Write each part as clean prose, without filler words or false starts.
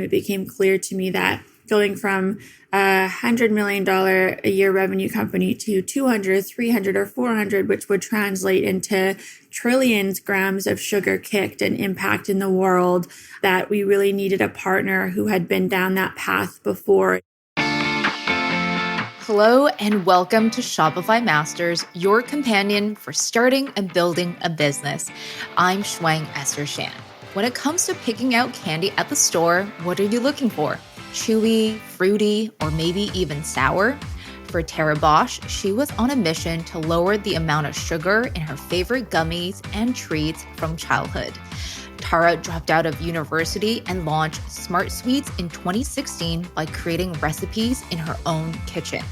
It became clear to me that going from a $100 million a year revenue company to 200, 300, or 400, which would translate into trillions grams of sugar kicked and impact in the world, that we really needed a partner who had been down that path before. Hello and welcome to Shopify Masters, your companion for starting and building a business. I'm Shuang Esther Shan. When it comes to picking out candy at the store, what are you looking for? Chewy, fruity, or maybe even sour? For Tara Bosch, she was on a mission to lower the amount of sugar in her favorite gummies and treats from childhood. Tara dropped out of university and launched SmartSweets in 2016 by creating recipes in her own kitchen.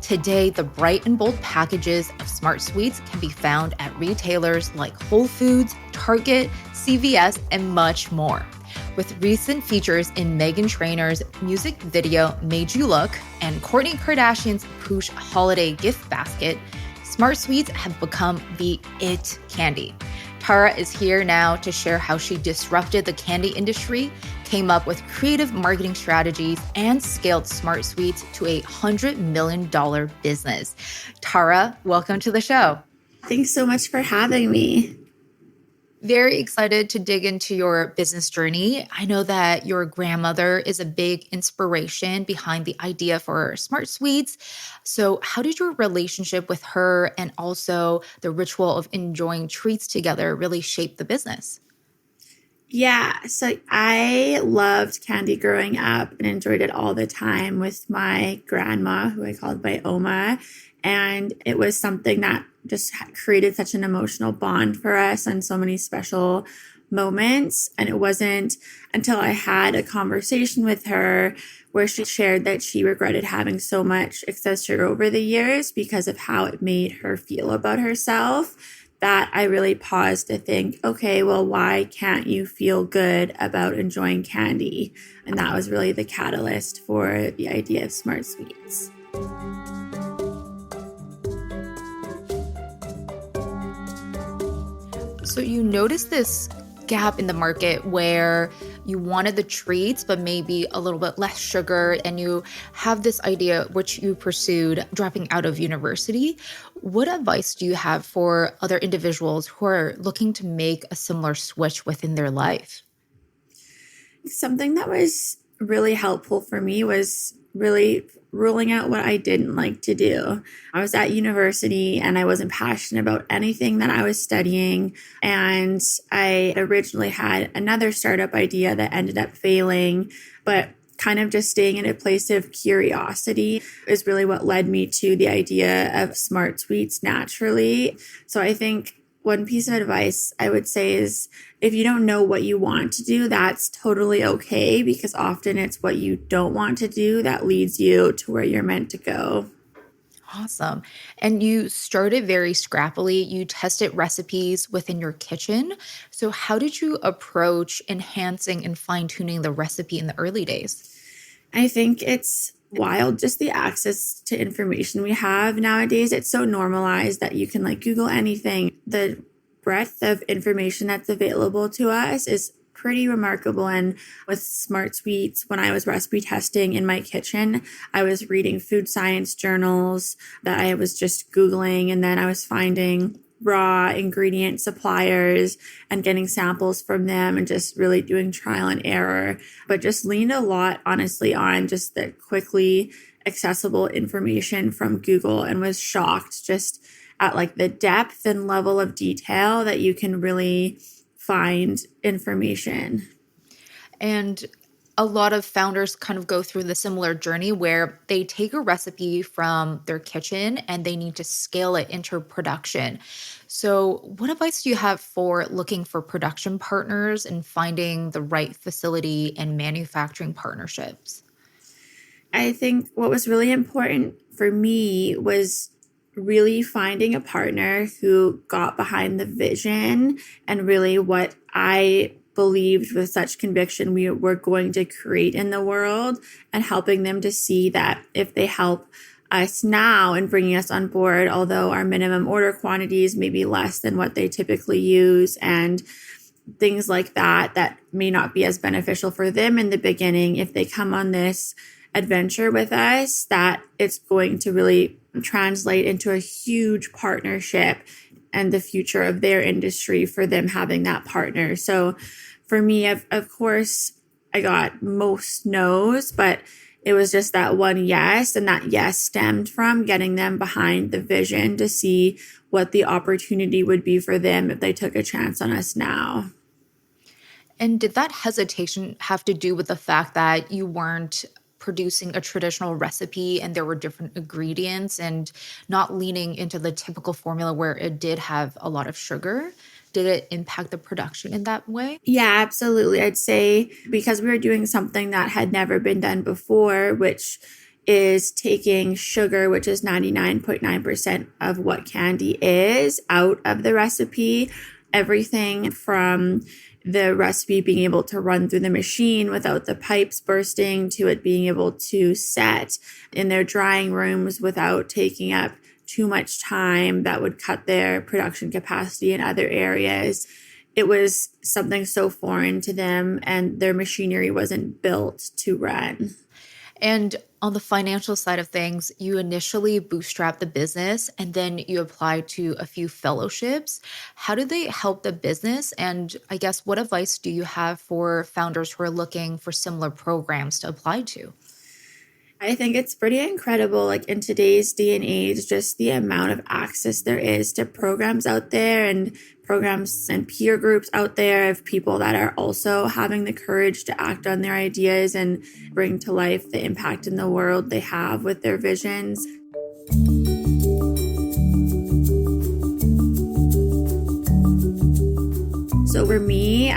Today, the bright and bold packages of SmartSweets can be found at retailers like Whole Foods, Target, CVS, and much more. With recent features in Meghan Trainor's music video Made You Look and Kourtney Kardashian's Poosh holiday gift basket, SmartSweets have become the it candy. Tara is here now to share how she disrupted the candy industry, came up with creative marketing strategies, and scaled SmartSweets to a $100 million business. Tara, welcome to the show. Thanks so much for having me. Very excited to dig into your business journey. I know that your grandmother is a big inspiration behind the idea for SmartSweets. So how did your relationship with her and also the ritual of enjoying treats together really shape the business? Yeah, so I loved candy growing up and enjoyed it all the time with my grandma, who I called my Oma. And it was something that just created such an emotional bond for us and so many special moments. And it wasn't until I had a conversation with her where she shared that she regretted having so much excess sugar over the years because of how it made her feel about herself, that I really paused to think, okay, well, why can't you feel good about enjoying candy? And that was really the catalyst for the idea of SmartSweets. So you noticed this gap in the market where you wanted the treats, but maybe a little bit less sugar, and you have this idea which you pursued dropping out of university. What advice do you have for other individuals who are looking to make a similar switch within their life? Something that was really helpful for me was really ruling out what I didn't like to do. I was at university and I wasn't passionate about anything that I was studying. And I originally had another startup idea that ended up failing, but kind of just staying in a place of curiosity is really what led me to the idea of SmartSweets naturally. So I think one piece of advice I would say is if you don't know what you want to do, that's totally okay, because often it's what you don't want to do that leads you to where you're meant to go. Awesome. And you started very scrappily. You tested recipes within your kitchen. So how did you approach enhancing and fine-tuning the recipe in the early days? I think it's wild, just the access to information we have nowadays. It's so normalized that you can Google anything. The breadth of information that's available to us is pretty remarkable. And with SmartSweets, when I was recipe testing in my kitchen, I was reading food science journals that I was just Googling, and then I was finding raw ingredient suppliers and getting samples from them and just really doing trial and error, but just leaned a lot, honestly, on just the quickly accessible information from Google, and was shocked just at the depth and level of detail that you can really find information. And a lot of founders kind of go through the similar journey where they take a recipe from their kitchen and they need to scale it into production. So what advice do you have for looking for production partners and finding the right facility and manufacturing partnerships? I think what was really important for me was really finding a partner who got behind the vision and really what I believed with such conviction we were going to create in the world, and helping them to see that if they help us now and bringing us on board, although our minimum order quantities may be less than what they typically use, and things like that may not be as beneficial for them in the beginning. If they come on this adventure with us, that it's going to really translate into a huge partnership and the future of their industry for them having that partner. So for me, of course, I got most no's, but it was just that one yes. And that yes stemmed from getting them behind the vision to see what the opportunity would be for them if they took a chance on us now. And did that hesitation have to do with the fact that you weren't producing a traditional recipe and there were different ingredients and not leaning into the typical formula where it did have a lot of sugar? Did it impact the production in that way? Yeah, absolutely. I'd say because we were doing something that had never been done before, which is taking sugar, which is 99.9% of what candy is, out of the recipe. Everything from the recipe being able to run through the machine without the pipes bursting to it being able to set in their drying rooms without taking up too much time that would cut their production capacity in other areas. It was something so foreign to them, and their machinery wasn't built to run. And on the financial side of things, you initially bootstrapped the business and then you applied to a few fellowships. How did they help the business? And I guess what advice do you have for founders who are looking for similar programs to apply to? I think it's pretty incredible, like in today's day and age, just the amount of access there is to programs out there and programs and peer groups out there of people that are also having the courage to act on their ideas and bring to life the impact in the world they have with their visions. So for me,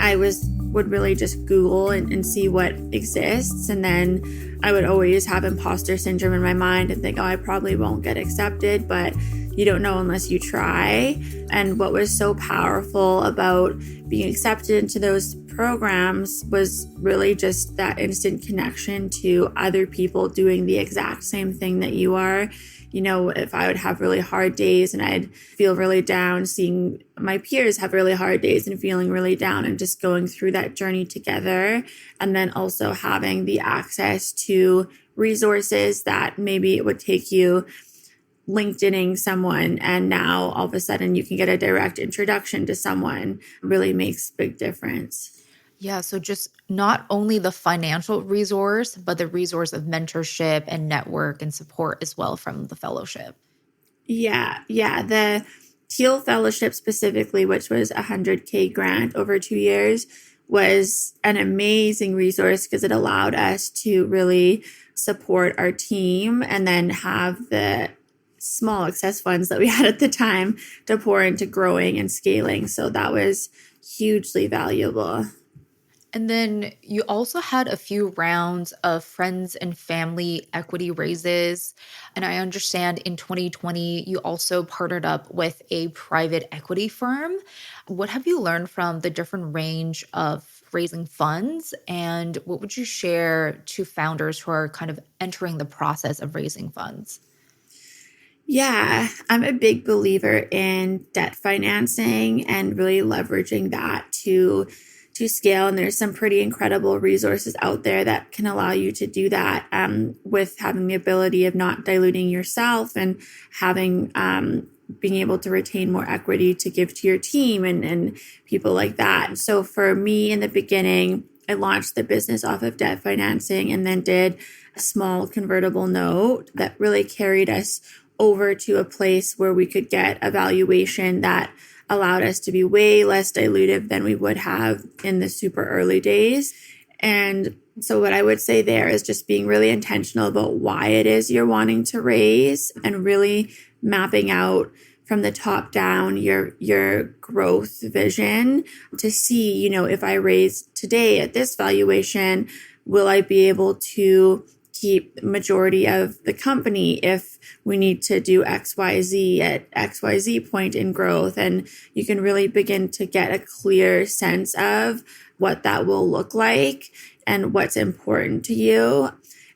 would really just Google and see what exists. And then I would always have imposter syndrome in my mind and think, oh, I probably won't get accepted, but you don't know unless you try. And what was so powerful about being accepted into those programs was really just that instant connection to other people doing the exact same thing that you are. You know, if I would have really hard days and I'd feel really down, seeing my peers have really hard days and feeling really down and just going through that journey together. And then also having the access to resources that maybe it would take you LinkedIning someone and now all of a sudden you can get a direct introduction to someone really makes a big difference. Yeah, so just not only the financial resource, but the resource of mentorship and network and support as well from the fellowship. Yeah. The Teal Fellowship specifically, which was a 100K grant over 2 years, was an amazing resource because it allowed us to really support our team and then have the small excess funds that we had at the time to pour into growing and scaling. So that was hugely valuable. And then you also had a few rounds of friends and family equity raises. And I understand in 2020, you also partnered up with a private equity firm. What have you learned from the different range of raising funds? And what would you share to founders who are kind of entering the process of raising funds? Yeah, I'm a big believer in debt financing and really leveraging that to scale. And there's some pretty incredible resources out there that can allow you to do that with having the ability of not diluting yourself and having being able to retain more equity to give to your team and people like that. So for me in the beginning, I launched the business off of debt financing and then did a small convertible note that really carried us over to a place where we could get a valuation that allowed us to be way less dilutive than we would have in the super early days. And so what I would say there is just being really intentional about why it is you're wanting to raise and really mapping out from the top down your growth vision to see, you know, if I raise today at this valuation, will I be able to keep majority of the company if we need to do XYZ at XYZ point in growth? And you can really begin to get a clear sense of what that will look like and what's important to you.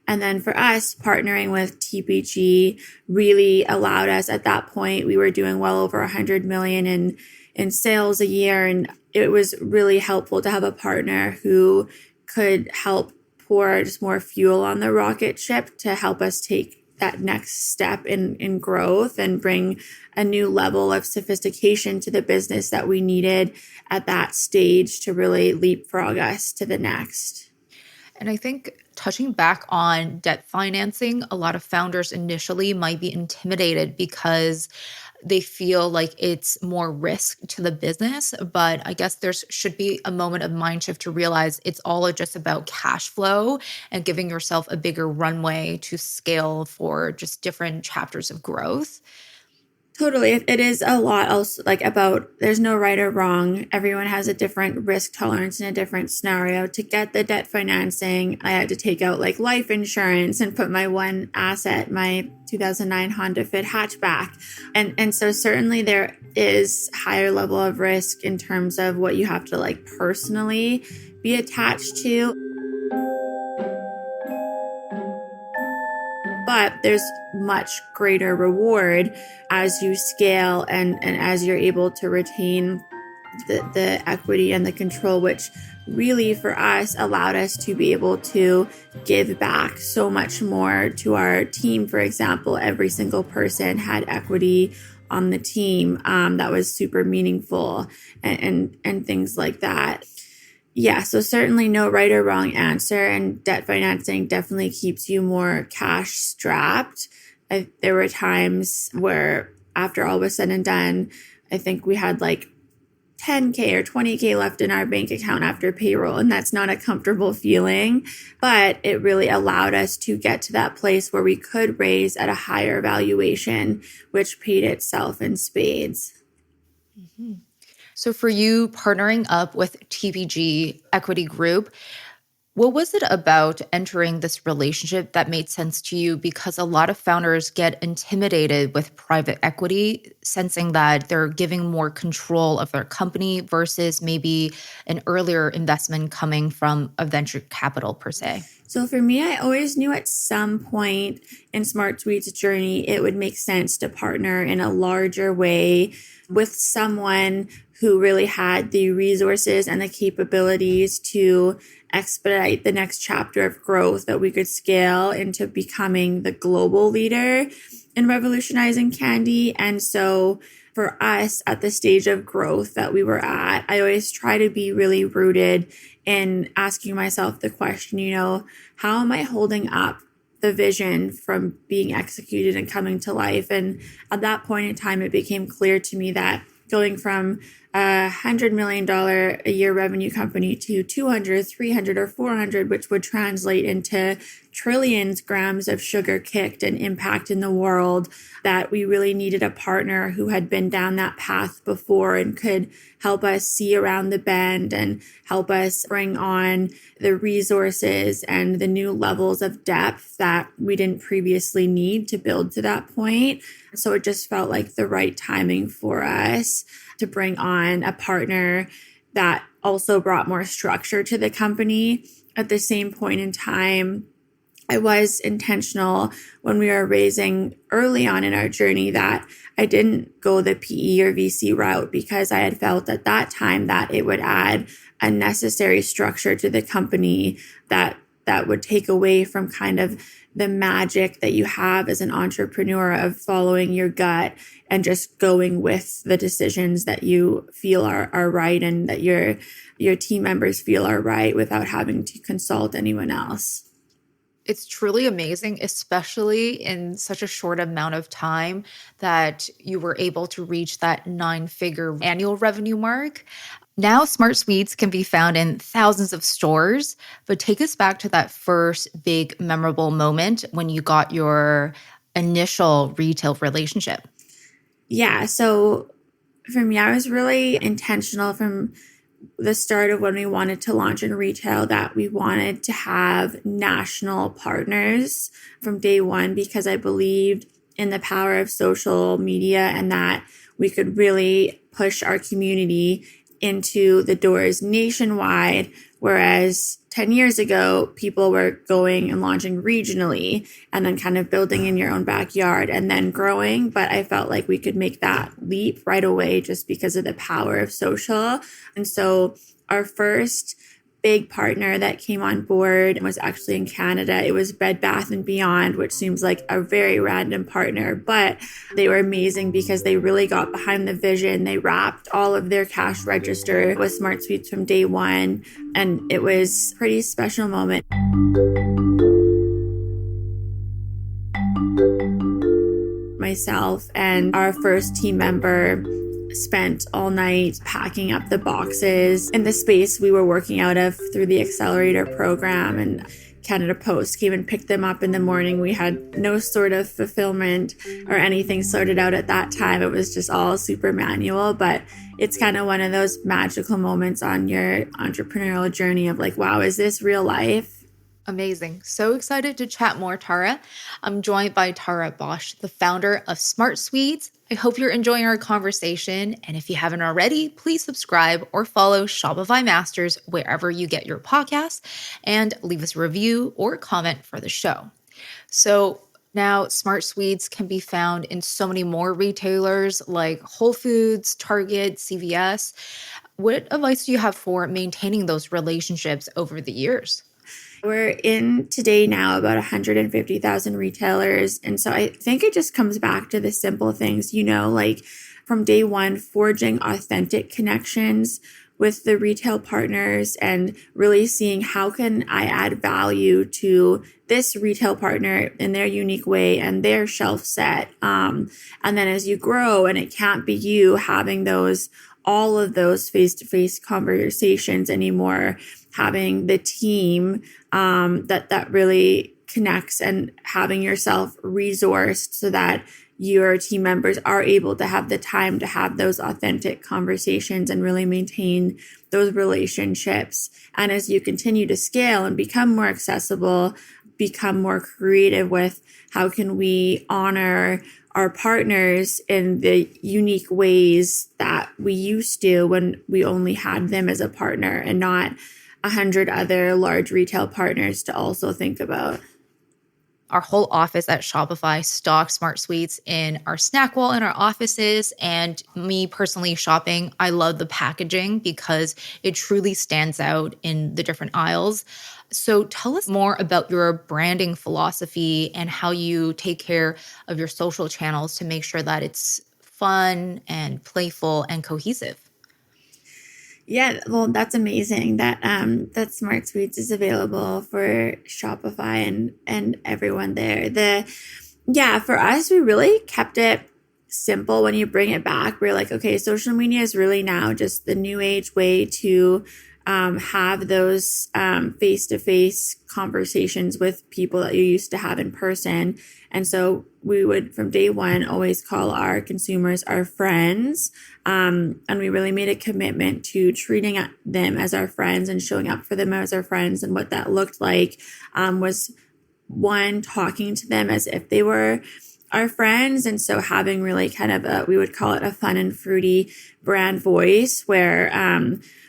And then for us, partnering with TPG really allowed us at that point, we were doing well over 100 million in sales a year. And it was really helpful to have a partner who could help pour just more fuel on the rocket ship to help us take that next step in growth and bring a new level of sophistication to the business that we needed at that stage to really leapfrog us to the next. And I think touching back on debt financing, a lot of founders initially might be intimidated because they feel like it's more risk to the business. But I guess there should be a moment of mind shift to realize it's all just about cash flow and giving yourself a bigger runway to scale for just different chapters of growth. Totally. It is a lot also like about there's no right or wrong. Everyone has a different risk tolerance in a different scenario. To get the debt financing, I had to take out like life insurance and put my one asset, my 2009 Honda Fit hatchback. And so certainly there is higher level of risk in terms of what you have to like personally be attached to. But there's much greater reward as you scale and as you're able to retain the equity and the control, which really for us allowed us to be able to give back so much more to our team. For example, every single person had equity on the team that was super meaningful and things like that. Yeah, so certainly no right or wrong answer, and debt financing definitely keeps you more cash strapped. There were times where after all was said and done, I think we had like 10K or 20K left in our bank account after payroll, and that's not a comfortable feeling, but it really allowed us to get to that place where we could raise at a higher valuation, which paid itself in spades. Mm-hmm. So for you partnering up with TPG Equity Group, what was it about entering this relationship that made sense to you? Because a lot of founders get intimidated with private equity, sensing that they're giving more control of their company versus maybe an earlier investment coming from a venture capital per se. So for me, I always knew at some point in SmartSweets' journey, it would make sense to partner in a larger way with someone who really had the resources and the capabilities to expedite the next chapter of growth, that we could scale into becoming the global leader in revolutionizing candy. And so for us at the stage of growth that we were at, I always try to be really rooted in asking myself the question, how am I holding up the vision from being executed and coming to life? And at that point in time, it became clear to me that going from a $100 million a year revenue company to 200, 300, or 400, which would translate into trillions grams of sugar kicked and impact in the world, that we really needed a partner who had been down that path before and could help us see around the bend and help us bring on the resources and the new levels of depth that we didn't previously need to build to that point. So it just felt like the right timing for us to bring on a partner that also brought more structure to the company. At the same point in time, I was intentional when we were raising early on in our journey that I didn't go the PE or VC route, because I had felt at that time that it would add a necessary structure to the company that would take away from kind of the magic that you have as an entrepreneur of following your gut and just going with the decisions that you feel are right and that your team members feel are right without having to consult anyone else. It's truly amazing, especially in such a short amount of time, that you were able to reach that 9-figure annual revenue mark. Now, SmartSweets can be found in thousands of stores, but take us back to that first big memorable moment when you got your initial retail relationship. Yeah, so for me, I was really intentional from the start of when we wanted to launch in retail that we wanted to have national partners from day one, because I believed in the power of social media and that we could really push our community into the doors nationwide, whereas 10 years ago, people were going and launching regionally and then kind of building in your own backyard and then growing. But I felt like we could make that leap right away just because of the power of social. And so our first big partner that came on board was actually in Canada. It was Bed Bath & Beyond, which seems like a very random partner, but they were amazing because they really got behind the vision. They wrapped all of their cash register with SmartSweets from day one, and it was a pretty special moment. Myself and our first team member spent all night packing up the boxes in the space we were working out of through the accelerator program, and Canada Post came and picked them up in the morning. We had no sort of fulfillment or anything sorted out at that time. It was just all super manual, but it's kind of one of those magical moments on your entrepreneurial journey of like, wow, is this real life? Amazing. So excited to chat more, Tara. I'm joined by Tara Bosch, the founder of SmartSweets. I hope you're enjoying our conversation. And if you haven't already, please subscribe or follow Shopify Masters wherever you get your podcasts and leave us a review or comment for the show. So now SmartSweets can be found in so many more retailers like Whole Foods, Target, CVS. What advice do you have for maintaining those relationships over the years? We're in today now about 150,000 retailers. And so I think it just comes back to the simple things, like from day one, forging authentic connections with the retail partners and really seeing how can I add value to this retail partner in their unique way and their shelf set. And then as you grow and it can't be you having all of those face-to-face conversations anymore, having the team that really connects and having yourself resourced so that your team members are able to have the time to have those authentic conversations and really maintain those relationships. And as you continue to scale and become more accessible, become more creative with how can we honor our partners in the unique ways that we used to when we only had them as a partner and not 100 other large retail partners to also think about. Our whole office at Shopify stocks SmartSweets in our snack wall in our offices. And me personally shopping, I love the packaging because it truly stands out in the different aisles. So tell us more about your branding philosophy and how you take care of your social channels to make sure that it's fun and playful and cohesive. Yeah, well, that's amazing that SmartSweets is available for Shopify and everyone there. For us, we really kept it simple. When you bring it back, we're like, okay, social media is really now just the new age way to have those face-to-face conversations with people that you used to have in person. And so we would, from day one, always call our consumers our friends. And we really made a commitment to treating them as our friends and showing up for them as our friends. And what that looked like was, one, talking to them as if they were our friends. And so having really kind of we would call it a fun and fruity brand voice where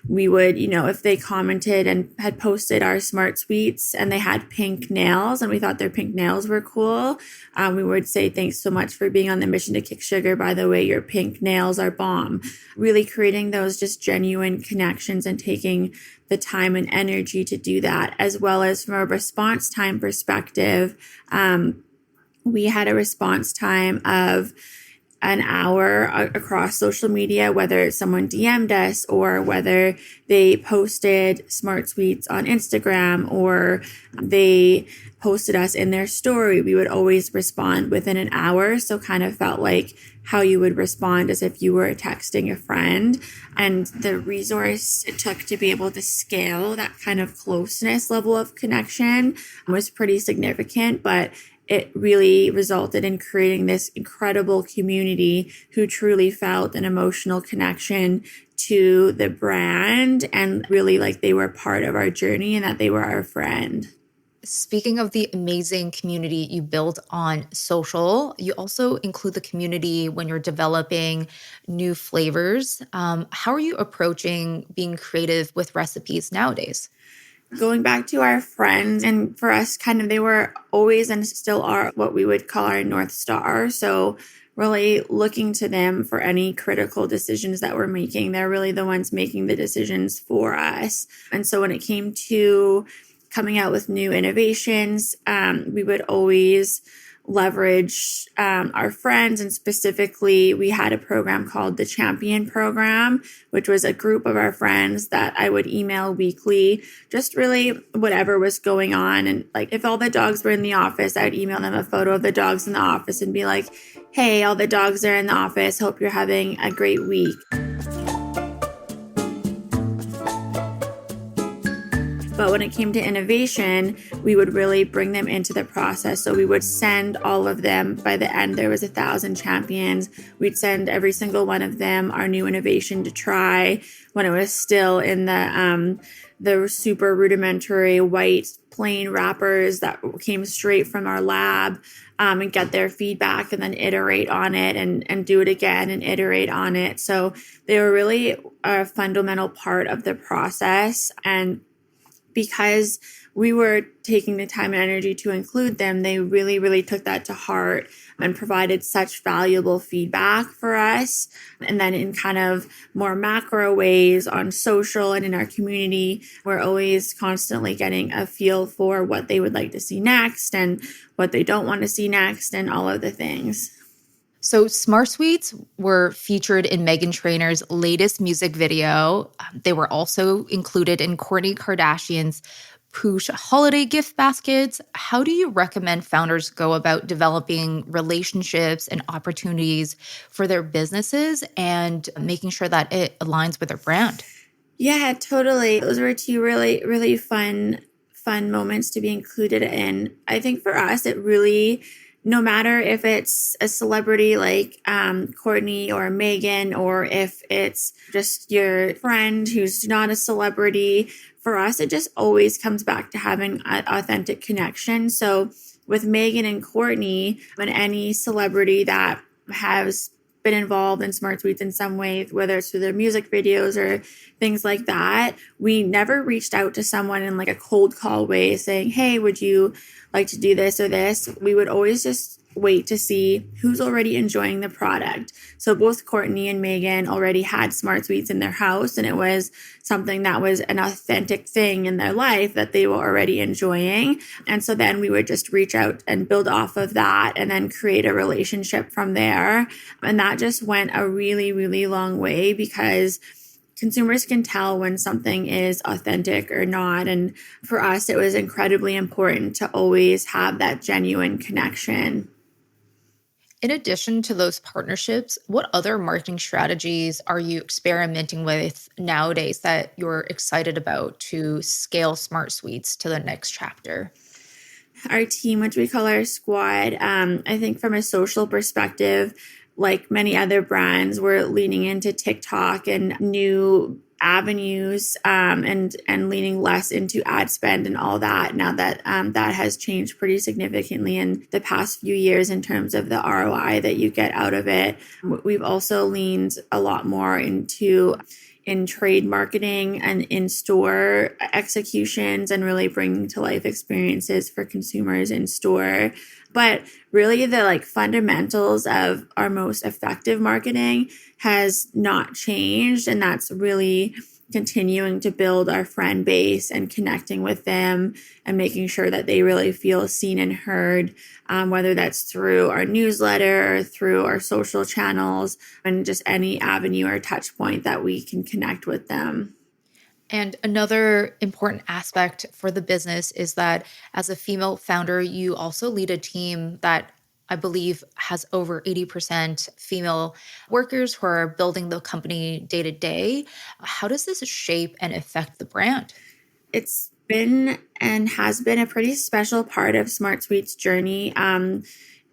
we would, if they commented and had posted our SmartSweets and they had pink nails and we thought their pink nails were cool, we would say, thanks so much for being on the mission to kick sugar. By the way, your pink nails are bomb. Really creating those just genuine connections and taking the time and energy to do that, as well as from a response time perspective. We had a response time of an hour across social media, whether someone DM'd us or whether they posted SmartSweets on Instagram or they posted us in their story. We would always respond within an hour. So kind of felt like how you would respond as if you were texting a friend. And the resource it took to be able to scale that kind of closeness level of connection was pretty significant, but it really resulted in creating this incredible community who truly felt an emotional connection to the brand and really like they were part of our journey and that they were our friend. Speaking of the amazing community you build on social, you also include the community when you're developing new flavors. How are you approaching being creative with recipes nowadays? Going back to our friends, and for us, kind of, they were always and still are what we would call our North Star. So, really looking to them for any critical decisions that we're making. They're really the ones making the decisions for us. And so, when it came to coming out with new innovations, we would always leverage our friends. And specifically, we had a program called the Champion Program, which was a group of our friends that I would email weekly, just really whatever was going on. And like if all the dogs were in the office, I'd email them a photo of the dogs in the office and be like, hey, all the dogs are in the office. Hope you're having a great week. But when it came to innovation, we would really bring them into the process. So we would send all of them. By the end, there was 1,000 champions. We'd send every single one of them our new innovation to try when it was still in the super rudimentary white plain wrappers that came straight from our lab, and get their feedback and then iterate on it and do it again and iterate on it. So they were really a fundamental part of the process. And because we were taking the time and energy to include them, they really, really took that to heart and provided such valuable feedback for us. And then in kind of more macro ways on social and in our community, we're always constantly getting a feel for what they would like to see next and what they don't want to see next and all of the things. So, SmartSweets were featured in Meghan Trainor's latest music video. They were also included in Kourtney Kardashian's Poosh holiday gift baskets. How do you recommend founders go about developing relationships and opportunities for their businesses and making sure that it aligns with their brand? Yeah, totally. Those were two really, really fun moments to be included in. I think for us, it really, no matter if it's a celebrity like Kourtney or Megan, or if it's just your friend who's not a celebrity, for us, it just always comes back to having an authentic connection. So with Megan and Kourtney, and any celebrity that has been involved in SmartSweets in some way, whether it's through their music videos or things like that, we never reached out to someone in like a cold call way saying, hey, would you like to do this or this? We would always just wait to see who's already enjoying the product. So both Kourtney and Megan already had SmartSweets in their house, and it was something that was an authentic thing in their life that they were already enjoying. And so then we would just reach out and build off of that and then create a relationship from there. And that just went a really, really long way because consumers can tell when something is authentic or not. And for us, it was incredibly important to always have that genuine connection. In addition to those partnerships, what other marketing strategies are you experimenting with nowadays that you're excited about to scale SmartSweets to the next chapter? Our team, which we call our squad, I think from a social perspective, like many other brands, we're leaning into TikTok and new avenues, and leaning less into ad spend and all that. Now that that has changed pretty significantly in the past few years in terms of the ROI that you get out of it. We've also leaned a lot more into in trade marketing and in-store executions and really bringing to life experiences for consumers in store. But really the like fundamentals of our most effective marketing has not changed. And that's really continuing to build our friend base and connecting with them and making sure that they really feel seen and heard, whether that's through our newsletter or through our social channels and just any avenue or touch point that we can connect with them. And another important aspect for the business is that as a female founder, you also lead a team that I believe has over 80% female workers who are building the company day to day. How does this shape and affect the brand? It's been and has been a pretty special part of SmartSuite's journey.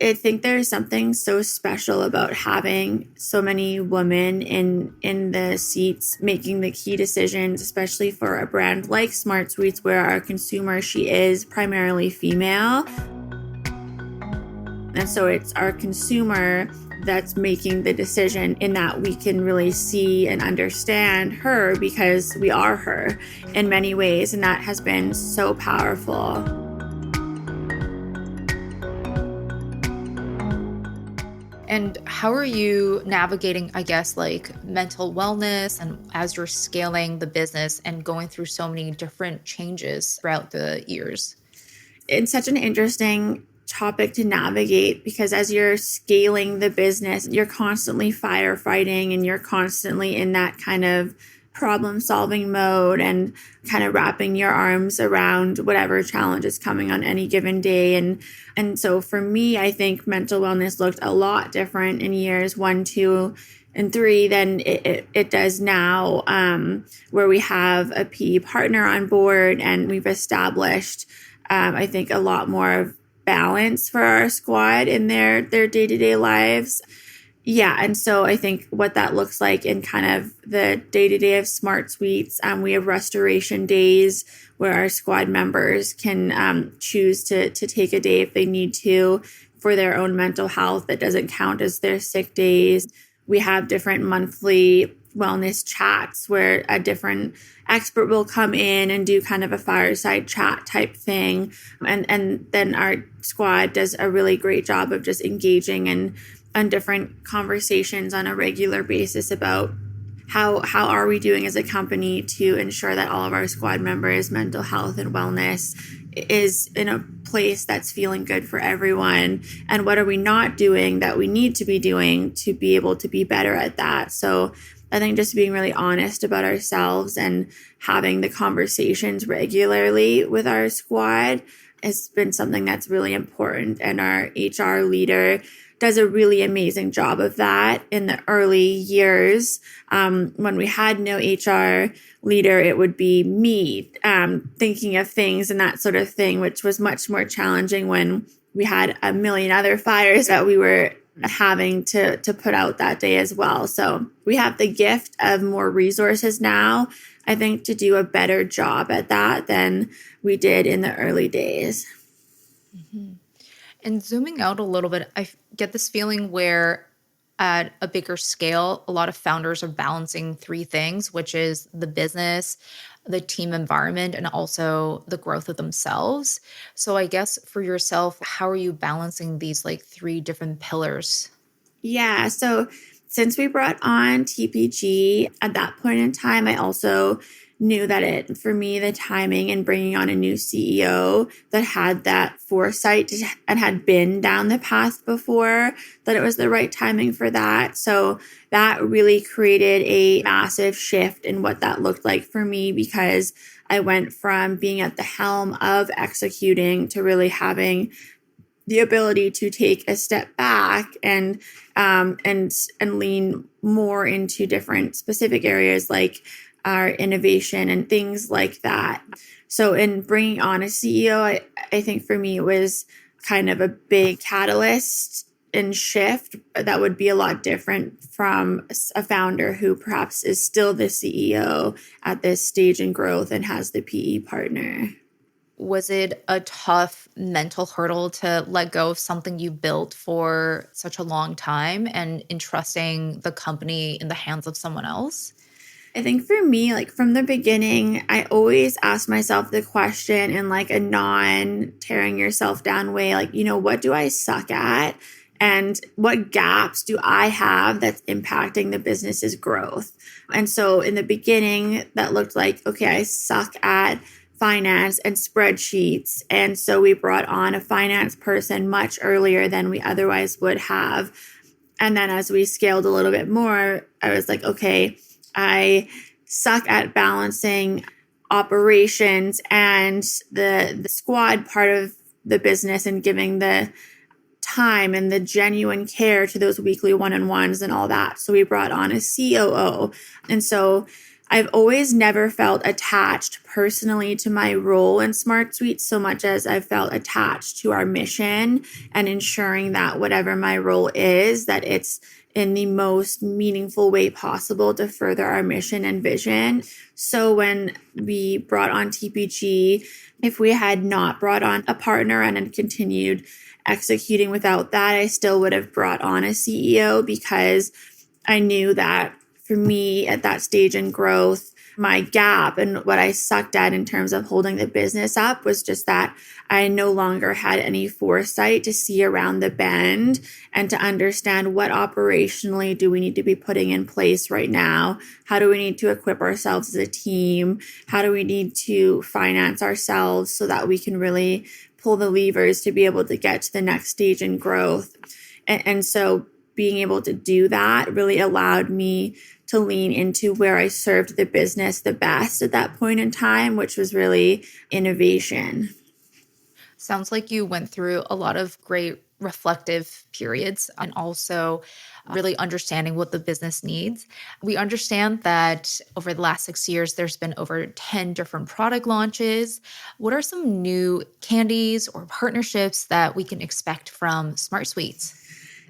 I think there's something so special about having so many women in the seats making the key decisions, especially for a brand like SmartSweets, where our consumer, she is primarily female. And so it's our consumer that's making the decision, in that we can really see and understand her because we are her in many ways. And that has been so powerful. And how are you navigating, I guess, like mental wellness and as you're scaling the business and going through so many different changes throughout the years? It's such an interesting topic to navigate, because as you're scaling the business, you're constantly firefighting and you're constantly in that kind of problem solving mode and kind of wrapping your arms around whatever challenge is coming on any given day. And so for me, I think mental wellness looked a lot different in years 1, 2, and 3 than it does now, where we have a PE partner on board and we've established, I think, a lot more of balance for our squad in their day-to-day lives. Yeah, and so I think what that looks like in kind of the day-to-day of SmartSweets, we have restoration days where our squad members can choose to take a day if they need to for their own mental health. That doesn't count as their sick days. We have different monthly wellness chats where a different expert will come in and do kind of a fireside chat type thing. And then our squad does a really great job of just engaging in on different conversations on a regular basis about how are we doing as a company to ensure that all of our squad members' mental health and wellness is in a place that's feeling good for everyone, and what are we not doing that we need to be doing to be able to be better at that. So I think just being really honest about ourselves and having the conversations regularly with our squad has been something that's really important, and our HR leader does a really amazing job of that. In the early years, when we had no HR leader, it would be me thinking of things and that sort of thing, which was much more challenging when we had a million other fires that we were having to put out that day as well. So we have the gift of more resources now, I think, to do a better job at that than we did in the early days. Mm-hmm. And zooming out a little bit, I get this feeling where at a bigger scale, a lot of founders are balancing three things, which is the business, the team environment, and also the growth of themselves. So I guess for yourself, how are you balancing these like three different pillars? Yeah. So since we brought on TPG at that point in time, I also knew that for me, the timing and bringing on a new CEO that had that foresight and had been down the path before, that it was the right timing for that. So that really created a massive shift in what that looked like for me, because I went from being at the helm of executing to really having the ability to take a step back and lean more into different specific areas like our innovation and things like that. So in bringing on a CEO, I think for me it was kind of a big catalyst and shift that would be a lot different from a founder who perhaps is still the CEO at this stage in growth and has the PE partner. Was it a tough mental hurdle to let go of something you built for such a long time and entrusting the company in the hands of someone else? I think for me, like from the beginning, I always ask myself the question in like a non tearing yourself down way, like, what do I suck at? And what gaps do I have that's impacting the business's growth? And so in the beginning, that looked like, okay, I suck at finance and spreadsheets. And so we brought on a finance person much earlier than we otherwise would have. And then as we scaled a little bit more, I was like, okay, I suck at balancing operations and the squad part of the business and giving the time and the genuine care to those weekly one-on-ones and all that. So we brought on a COO. And so I've always never felt attached personally to my role in SmartSweets so much as I've felt attached to our mission and ensuring that whatever my role is, that it's in the most meaningful way possible to further our mission and vision. So when we brought on TPG, if we had not brought on a partner and had continued executing without that, I still would have brought on a CEO, because I knew that for me at that stage in growth, my gap and what I sucked at in terms of holding the business up was just that I no longer had any foresight to see around the bend and to understand what operationally do we need to be putting in place right now? How do we need to equip ourselves as a team? How do we need to finance ourselves so that we can really pull the levers to be able to get to the next stage in growth? And so being able to do that really allowed me to lean into where I served the business the best at that point in time, which was really innovation. Sounds like you went through a lot of great reflective periods and also really understanding what the business needs. We understand that over the last 6 years, there's been over 10 different product launches. What are some new candies or partnerships that we can expect from SmartSweets?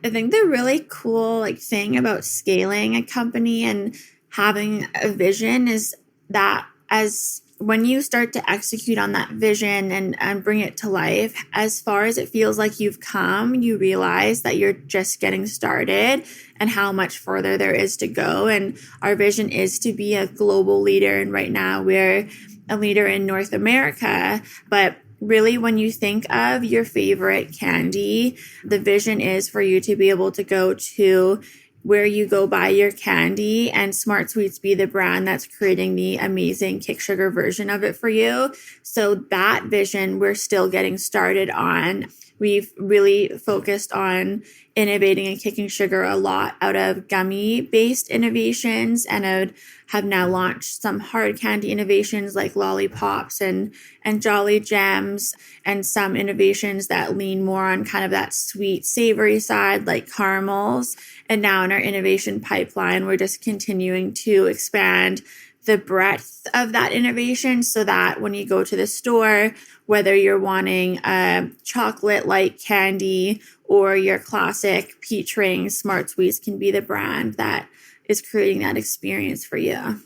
I think the really cool thing about scaling a company and having a vision is that as when you start to execute on that vision and bring it to life, as far as it feels like you've come, you realize that you're just getting started and how much further there is to go. And our vision is to be a global leader. And right now we're a leader in North America, but really, when you think of your favorite candy, the vision is for you to be able to go to where you go buy your candy and SmartSweets be the brand that's creating the amazing kick sugar version of it for you. So that vision, we're still getting started on. We've really focused on innovating and kicking sugar a lot out of gummy-based innovations, and have now launched some hard candy innovations like lollipops and Jolly Gems, and some innovations that lean more on kind of that sweet, savory side like caramels. And now in our innovation pipeline, we're just continuing to expand the breadth of that innovation so that when you go to the store, whether you're wanting a chocolate-like candy or your classic peach ring, SmartSweets can be the brand that is creating that experience for you.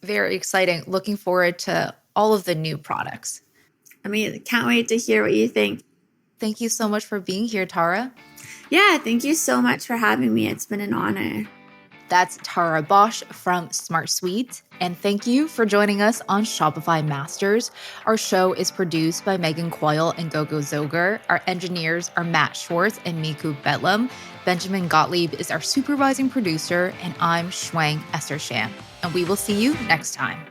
Very exciting. Looking forward to all of the new products. I mean, can't wait to hear what you think. Thank you so much for being here, Tara. Yeah, thank you so much for having me. It's been an honor. That's Tara Bosch from SmartSweets. And thank you for joining us on Shopify Masters. Our show is produced by Megan Coyle and Gogo Zoger. Our engineers are Matt Schwartz and Miku Bedlam. Benjamin Gottlieb is our supervising producer, and I'm Shuang Essershan. And we will see you next time.